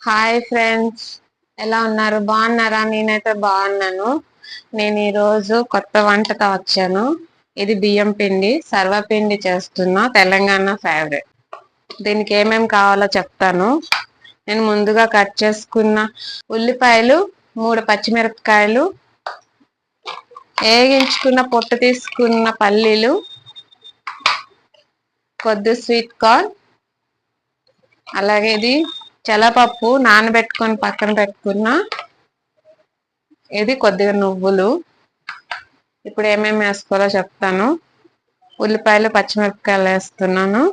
Hi friends, ఎలా ఉన్నారు? బాగున్నారా? నేనైతే బాగున్నాను. నేను ఈరోజు కొత్త వంటతో వచ్చాను. ఇది బియ్యం పిండి సర్వపిండి చేస్తున్నా, తెలంగాణ ఫేవరెట్. దీనికి ఏమేమి కావాలో చెప్తాను. నేను ముందుగా కట్ చేసుకున్న ఉల్లిపాయలు, 3 పచ్చిమిరపకాయలు, వేగించుకున్న పొట్టు తీసుకున్న పల్లీలు, కొద్ది స్వీట్ కార్న్, అలాగే ఇది చల్లపప్పు నానబెట్టుకొని పక్కన పెట్టుకున్న, ఇది కొద్దిగా నువ్వులు. ఇప్పుడు ఏమేమి వేసుకోవాలో చెప్తాను. ఉల్లిపాయలు, పచ్చిమిరపకాయలు వేస్తున్నాను,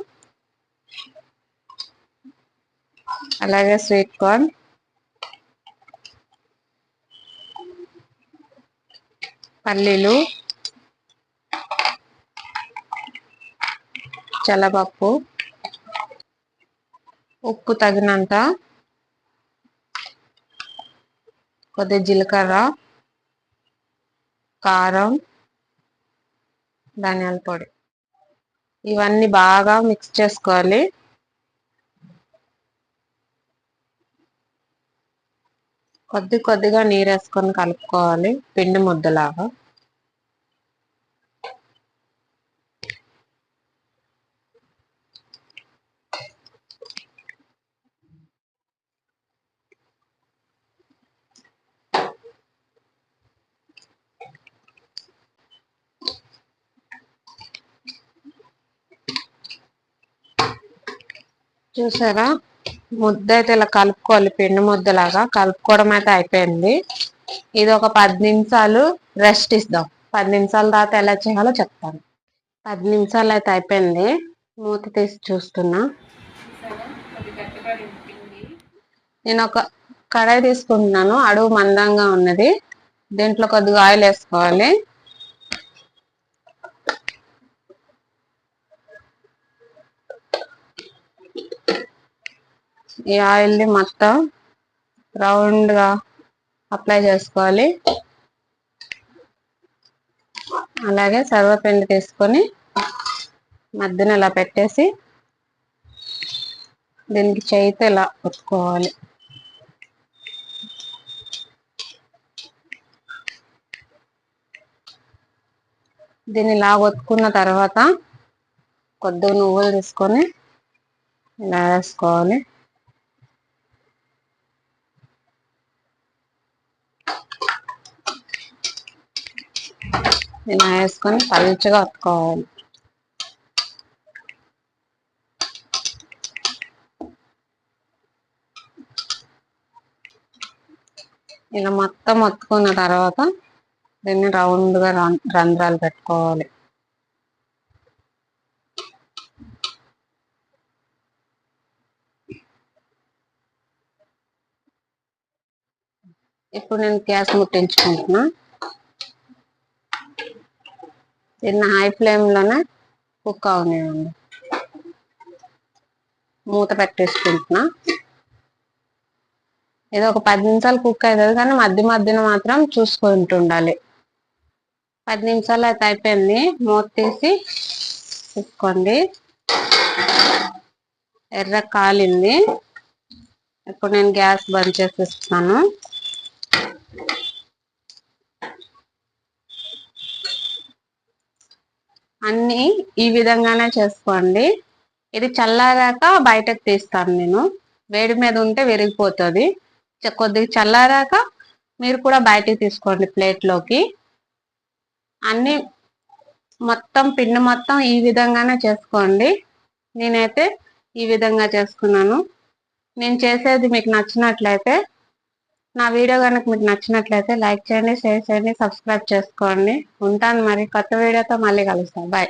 అలాగే స్వీట్ కార్న్, పల్లీలు, చల్లపప్పు, ఉప్పు తగినంత, కొద్ది జీలకర్ర, కారం, ధనియాల పొడి. ఇవన్నీ బాగా మిక్స్ చేసుకోవాలి. కొద్దిగా నీరు వేసుకొని కలుపుకోవాలి, పిండి ముద్దలాగా. చూసారా, ముద్ద అయితే ఇలా కలుపుకోవాలి, పిండి ముద్దలాగా కలుపుకోవడం అయితే అయిపోయింది. ఇది ఒక 10 నిమిషాలు రెస్ట్ ఇద్దాం. 10 నిమిషాల తర్వాత ఎలా చేయాలో చెప్తాను. 10 నిమిషాలు అయితే అయిపోయింది. మూత తీసి చూస్తున్నా. నేను ఒక కడాయి తీసుకుంటున్నాను, అడుగు మందంగా ఉన్నది. దీంట్లో కొద్దిగా ఆయిల్ వేసుకోవాలి. ఈ ఆయిల్ని మొత్తం రౌండ్గా అప్లై చేసుకోవాలి. అలాగే సర్వపిండి తీసుకొని మధ్యన ఇలా పెట్టేసి దీనికి చేయితే ఇలా ఒత్తుకోవాలి. దీన్ని ఇలా ఒత్తుకున్న తర్వాత కొద్దిగా నువ్వులు తీసుకొని ఇలా వేసుకోవాలి. ఇలా వేసుకొని పలుచగా ఒత్తుకోవాలి. ఇలా మొత్తం ఒత్తుకున్న తర్వాత దీన్ని రౌండ్గా రంధ్రాలు పెట్టుకోవాలి. ఇప్పుడు నేను గ్యాస్ ముట్టించుకుంటున్నా. దీన్ని హై ఫ్లేమ్లోనే కుక్ అవనివ్వండి. మూత పెట్టేసుకుంటున్నా. ఇది ఒక 10 నిమిషాలు కుక్ అవుతుంది, కానీ మధ్యన మాత్రం చూసుకుంటూ ఉండాలి. 10 నిమిషాలు అయితే అయిపోయింది. మూత తీసి చూసుకోండి, ఎర్ర కాలింది. ఇప్పుడు నేను గ్యాస్ బంద్ చేసేస్తున్నాను. అన్నీ ఈ విధంగానే చేసుకోండి. ఇది చల్లారాక బయటకు తీస్తాను నేను. వేడి మీద ఉంటే విరిగిపోతుంది. కొద్దిగా చల్లారాక మీరు కూడా బయటకు తీసుకోండి ప్లేట్లోకి. అన్నీ మొత్తం పిండి మొత్తం ఈ విధంగానే చేసుకోండి. నేనైతే ఈ విధంగా చేసుకున్నాను. నేను చేసేది మీకు నచ్చినట్లయితే, నా వీడియో కనుక మీకు నచ్చినట్లయితే లైక్ చేయండి, షేర్ చేయండి, సబ్స్క్రైబ్ చేసుకోండి. ఉంటాను మరి, కొత్త వీడియోతో మళ్ళీ కలుస్తాను. బాయ్.